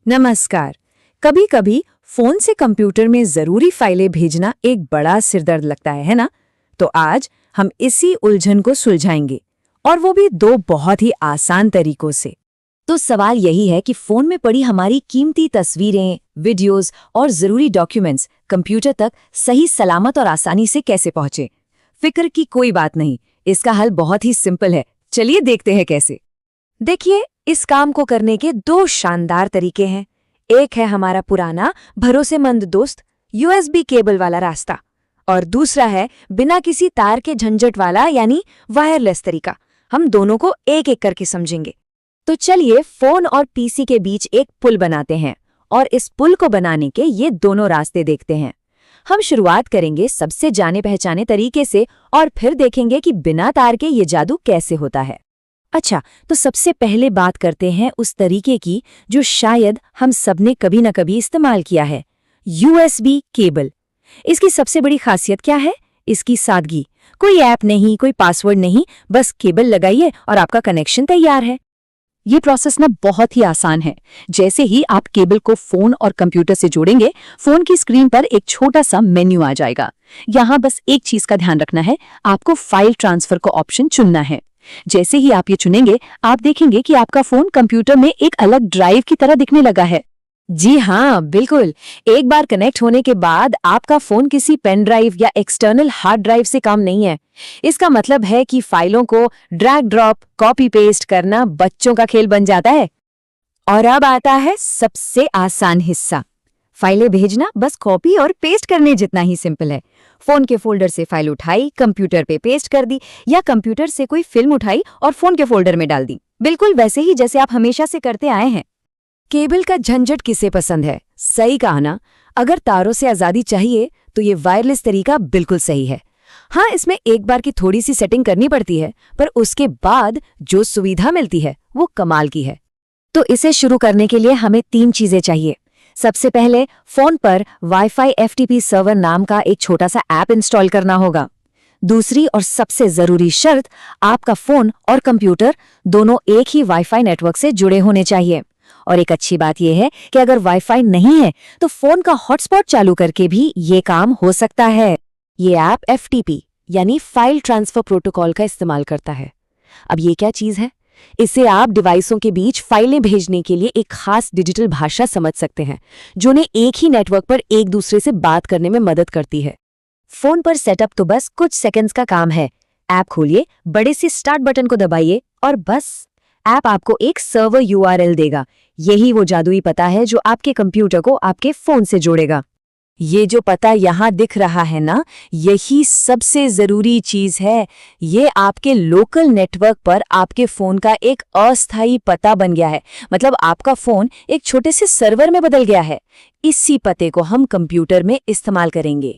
नमस्कार। कभी कभी फोन से कंप्यूटर में जरूरी फाइलें भेजना एक बड़ा सिरदर्द लगता है ना? तो आज हम इसी उलझन को सुलझाएंगे, और वो भी दो बहुत ही आसान तरीकों से। तो सवाल यही है कि फोन में पड़ी हमारी कीमती तस्वीरें, वीडियोस और जरूरी डॉक्यूमेंट्स कंप्यूटर तक सही सलामत और आसानी से कैसे पहुंचे। फिक्र की कोई बात नहीं, इसका हल बहुत ही सिंपल है। चलिए देखते हैं कैसे। देखिए, इस काम को करने के दो शानदार तरीके हैं। एक है हमारा पुराना भरोसेमंद दोस्त USB केबल वाला रास्ता, और दूसरा है बिना किसी तार के झंझट वाला यानी वायरलेस तरीका। हम दोनों को एक एक करके समझेंगे। तो चलिए फोन और PC के बीच एक पुल बनाते हैं, और इस पुल को बनाने के ये दोनों रास्ते देखते हैं। हम शुरुआत करेंगे सबसे जाने पहचाने तरीके से, और फिर देखेंगे कि बिना तार के ये जादू कैसे होता है। अच्छा, तो सबसे पहले बात करते हैं उस तरीके की जो शायद हम सबने कभी न कभी इस्तेमाल किया है, USB केबल। इसकी सबसे बड़ी खासियत क्या है? इसकी सादगी। कोई ऐप नहीं, कोई पासवर्ड नहीं, बस केबल लगाइए और आपका कनेक्शन तैयार है। ये प्रोसेस ना बहुत ही आसान है। जैसे ही आप केबल को फोन और कंप्यूटर से जोड़ेंगे, फोन की स्क्रीन पर एक छोटा सा मेन्यू आ जाएगा। यहाँ बस एक चीज का ध्यान रखना है, आपको फाइल ट्रांसफर का ऑप्शन चुनना है। जैसे ही आप ये चुनेंगे, आप देखेंगे कि आपका फोन कंप्यूटर में एक अलग ड्राइव की तरह दिखने लगा है। जी हाँ, बिल्कुल। एक बार कनेक्ट होने के बाद आपका फोन किसी पेन ड्राइव या एक्सटर्नल हार्ड ड्राइव से काम नहीं है। इसका मतलब है कि फाइलों को ड्रैग ड्रॉप, कॉपी पेस्ट करना बच्चों का खेल बन जाता है। और अब आता है सबसे आसान हिस्सा। फाइलें भेजना बस कॉपी और पेस्ट करने जितना ही सिंपल है। फोन के फोल्डर से फाइल उठाई, कंप्यूटर पे पेस्ट कर दी, या कंप्यूटर से कोई फिल्म उठाई और फोन के फोल्डर में डाल दी। बिल्कुल वैसे ही जैसे आप हमेशा से करते आए हैं। केबल का झंझट किसे पसंद है? सही कहा ना। अगर तारों से आजादी चाहिए तो ये वायरलेस तरीका बिल्कुल सही है। हाँ, इसमें एक बार की थोड़ी सी सेटिंग करनी पड़ती है, पर उसके बाद जो सुविधा मिलती है वो कमाल की है। तो इसे शुरू करने के लिए हमें 3 चीजें चाहिए। सबसे पहले फोन पर वाईफाई FTP सर्वर नाम का एक छोटा सा ऐप इंस्टॉल करना होगा। दूसरी और सबसे जरूरी शर्त, आपका फोन और कंप्यूटर दोनों एक ही वाईफाई नेटवर्क से जुड़े होने चाहिए। और एक अच्छी बात यह है कि अगर वाईफाई नहीं है तो फोन का हॉटस्पॉट चालू करके भी ये काम हो सकता है। ये ऐप FTP यानी फाइल ट्रांसफर प्रोटोकॉल का इस्तेमाल करता है। अब ये क्या चीज है? इससे आप डिवाइसों के बीच फाइलें भेजने के लिए एक खास डिजिटल भाषा समझ सकते हैं, जो उन्हें एक ही नेटवर्क पर एक दूसरे से बात करने में मदद करती है। फोन पर सेटअप तो बस कुछ सेकंड्स का काम है। ऐप खोलिए, बड़े से स्टार्ट बटन को दबाइए, और बस ऐप आपको एक सर्वर URL देगा। यही वो जादुई पता है जो आपके कंप्यूटर को आपके फोन से जोड़ेगा। ये जो पता यहाँ दिख रहा है ना, यही सबसे जरूरी चीज है। ये आपके लोकल नेटवर्क पर आपके फोन का एक अस्थायी पता बन गया है। मतलब आपका फोन एक छोटे से सर्वर में बदल गया है। इसी पते को हम कंप्यूटर में इस्तेमाल करेंगे।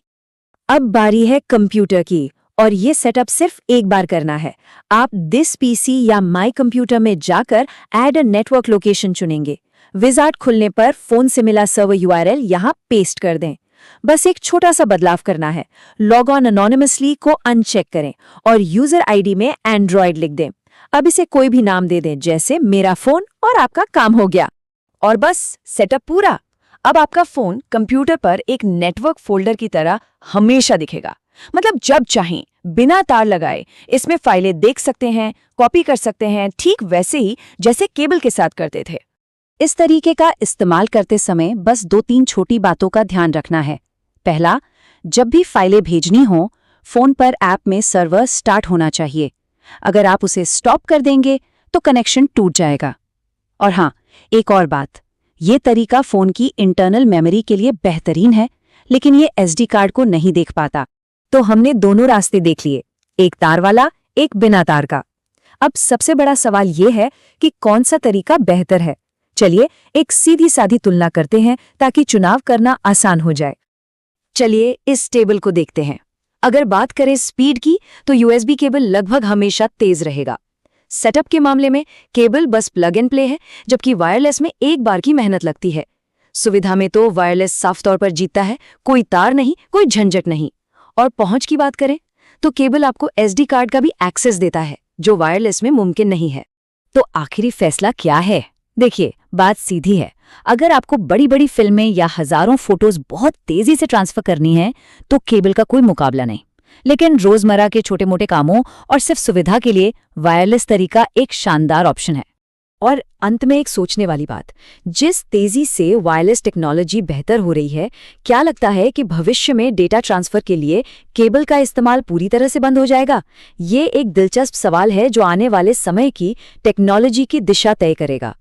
अब बारी है कंप्यूटर की, और ये सेटअप सिर्फ एक बार करना है। आप दिस PC या माई कंप्यूटर में जाकर ऐड अ नेटवर्क लोकेशन चुनेंगे। विजार्ड खुलने पर फोन से मिला सर्वर URL यहाँ पेस्ट कर दें। बस एक छोटा सा बदलाव करना है। लॉग ऑन अनोनिमसली को अनचेक करें और यूजर ID में एंड्रॉयड लिख दें। अब इसे कोई भी नाम दे दें, जैसे मेरा फोन, और आपका काम हो गया। और बस सेटअप पूरा। अब आपका फोन कंप्यूटर पर एक नेटवर्क फोल्डर की तरह हमेशा दिखेगा। मतलब जब चाहें, बिना तार लगाए इसमें फाइलें देख सकते हैं, कॉपी कर सकते हैं, ठीक वैसे ही जैसे केबल के साथ करते थे। इस तरीके का इस्तेमाल करते समय बस 2-3 छोटी बातों का ध्यान रखना है। पहला, जब भी फाइलें भेजनी हो, फोन पर ऐप में सर्वर स्टार्ट होना चाहिए। अगर आप उसे स्टॉप कर देंगे तो कनेक्शन टूट जाएगा। और हाँ, एक और बात, ये तरीका फोन की इंटरनल मेमोरी के लिए बेहतरीन है, लेकिन ये SD कार्ड को नहीं देख पाता। तो हमने दोनों रास्ते देख लिए, एक तार वाला, एक बिना तार का। अब सबसे बड़ा सवाल ये है कि कौन सा तरीका बेहतर है। चलिए एक सीधी सादी तुलना करते हैं ताकि चुनाव करना आसान हो जाए। चलिए इस टेबल को देखते हैं। अगर बात करें स्पीड की, तो USB केबल लगभग हमेशा तेज रहेगा। सेटअप के मामले में केबल बस प्लग एंड प्ले है, जबकि वायरलेस में एक बार की मेहनत लगती है। सुविधा में तो वायरलेस साफ तौर पर जीतता है। कोई तार नहीं, कोई झंझट नहीं। और पहुंच की बात करें तो केबल आपको SD कार्ड का भी एक्सेस देता है, जो वायरलेस में मुमकिन नहीं है। तो आखिरी फैसला क्या है? देखिए, बात सीधी है। अगर आपको बड़ी बड़ी फिल्में या हजारों फोटोज बहुत तेजी से ट्रांसफर करनी है तो केबल का कोई मुकाबला नहीं। लेकिन रोजमर्रा के छोटे मोटे कामों और सिर्फ सुविधा के लिए वायरलेस तरीका एक शानदार ऑप्शन है। और अंत में एक सोचने वाली बात, जिस तेजी से वायरलेस टेक्नोलॉजी बेहतर हो रही है, क्या लगता है कि भविष्य में डेटा ट्रांसफर के लिए केबल का इस्तेमाल पूरी तरह से बंद हो जाएगा? ये एक दिलचस्प सवाल है जो आने वाले समय की टेक्नोलॉजी की दिशा तय करेगा।